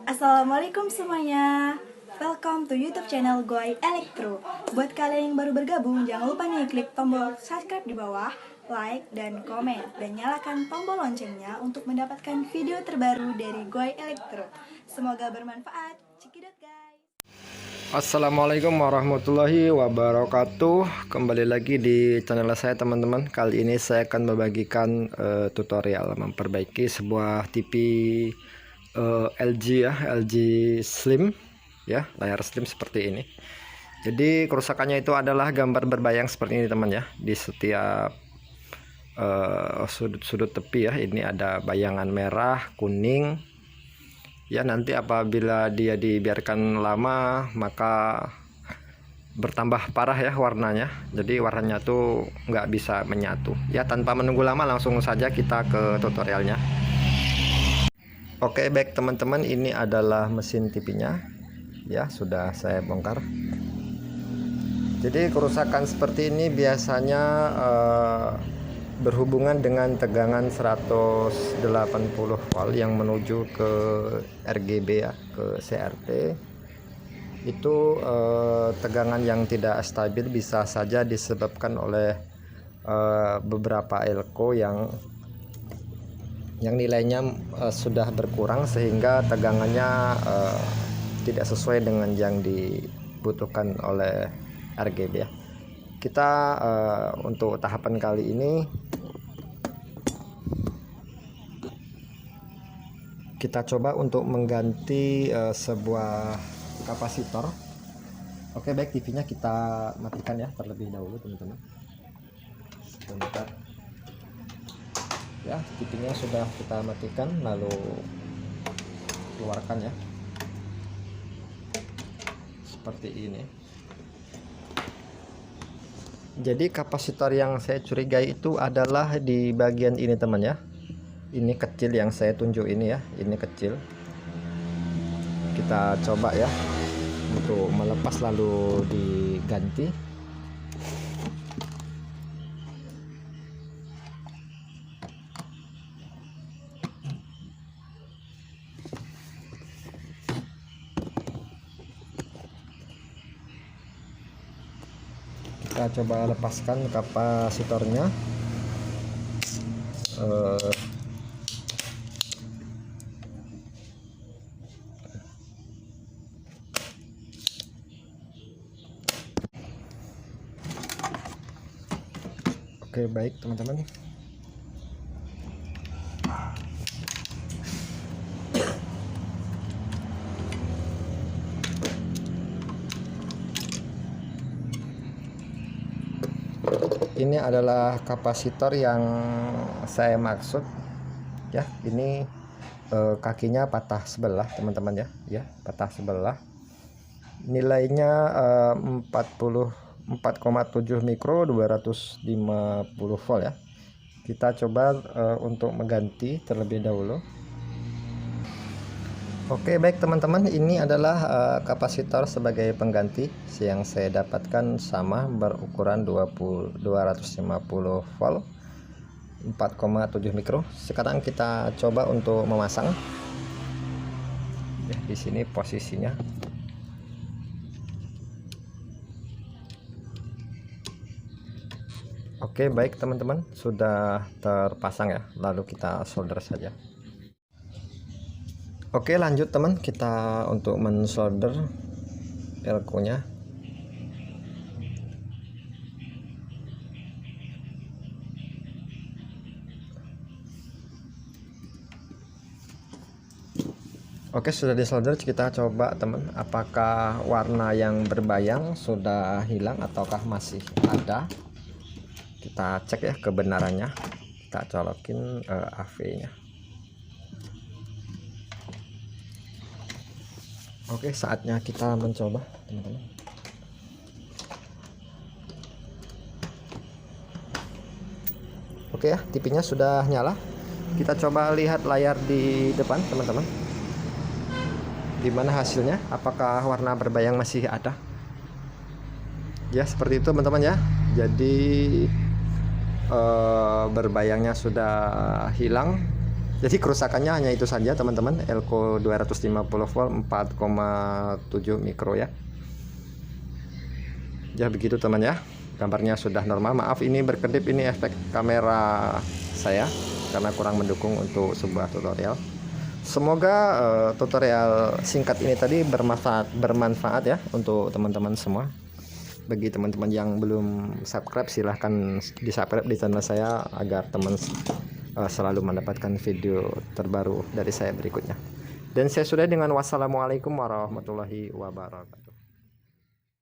Assalamualaikum semuanya. Welcome to YouTube channel Goy Elektro. Buat kalian yang baru bergabung, jangan lupa nih klik tombol subscribe di bawah, like dan komen, dan nyalakan tombol loncengnya untuk mendapatkan video terbaru dari Goy Elektro. Semoga bermanfaat. Cekidot guys. Assalamualaikum warahmatullahi wabarakatuh. Kembali lagi di channel saya teman-teman. Kali ini saya akan membagikan tutorial memperbaiki sebuah TV LG ya, LG Slim ya, layar slim seperti ini. Jadi kerusakannya itu adalah gambar berbayang seperti ini teman ya. Di setiap sudut-sudut tepi ya, ini ada bayangan merah, kuning. Ya, nanti apabila dia dibiarkan lama maka bertambah parah ya warnanya. Jadi warnanya tuh nggak bisa menyatu. Ya, tanpa menunggu lama langsung saja kita ke tutorialnya. Oke, baik teman-teman, ini adalah mesin TV-nya. Ya, sudah saya bongkar. Jadi kerusakan seperti ini biasanya berhubungan dengan tegangan 180 volt yang menuju ke RGB ya, ke CRT. Itu tegangan yang tidak stabil bisa saja disebabkan oleh beberapa elko yang nilainya sudah berkurang sehingga tegangannya tidak sesuai dengan yang dibutuhkan oleh RGB ya. Kita untuk tahapan kali ini kita coba untuk mengganti sebuah kapasitor. Oke, baik, TV-nya kita matikan ya terlebih dahulu teman-teman. Sebentar. Ya, TV-nya sudah kita matikan, lalu keluarkan ya. Seperti ini. Jadi kapasitor yang saya curigai itu adalah di bagian ini teman ya. Ini kecil yang saya tunjuk ini ya, ini kecil. Kita coba ya untuk melepas lalu diganti. Kita coba lepaskan kapasitornya. Oke, baik teman-teman. Ini adalah kapasitor yang saya maksud ya. Ini kakinya patah sebelah teman-teman ya. Ya, patah sebelah. Nilainya 44,7 mikro 250 volt ya. Kita coba untuk mengganti terlebih dahulu. Oke, baik teman-teman, ini adalah kapasitor sebagai pengganti yang saya dapatkan sama, berukuran 250 volt 4,7 mikro. Sekarang kita coba untuk memasang. Ya, di sini posisinya. Oke, baik teman-teman, sudah terpasang ya. Lalu kita solder saja. Oke, lanjut teman, kita untuk mensolder elko nya. Oke, sudah disolder. Kita coba teman, apakah warna yang berbayang sudah hilang ataukah masih ada. Kita cek ya kebenarannya. Kita colokin AV nya. Oke, saatnya kita mencoba teman-teman. Oke ya, TV-nya sudah nyala. Kita coba lihat layar di depan teman-teman. Gimana hasilnya? Apakah warna berbayang masih ada? Ya, seperti itu teman-teman ya. Jadi berbayangnya sudah hilang. Jadi kerusakannya hanya itu saja teman-teman, elko 250 volt 4,7 mikro ya. Ya begitu teman ya, gambarnya sudah normal. Maaf ini berkedip, ini efek kamera saya karena kurang mendukung untuk sebuah tutorial. Semoga tutorial singkat ini tadi bermanfaat ya untuk teman-teman semua. Bagi teman-teman yang belum subscribe, silahkan di subscribe di channel saya agar teman selalu mendapatkan video terbaru dari saya berikutnya. Dan saya sudah dengan wassalamualaikum warahmatullahi wabarakatuh.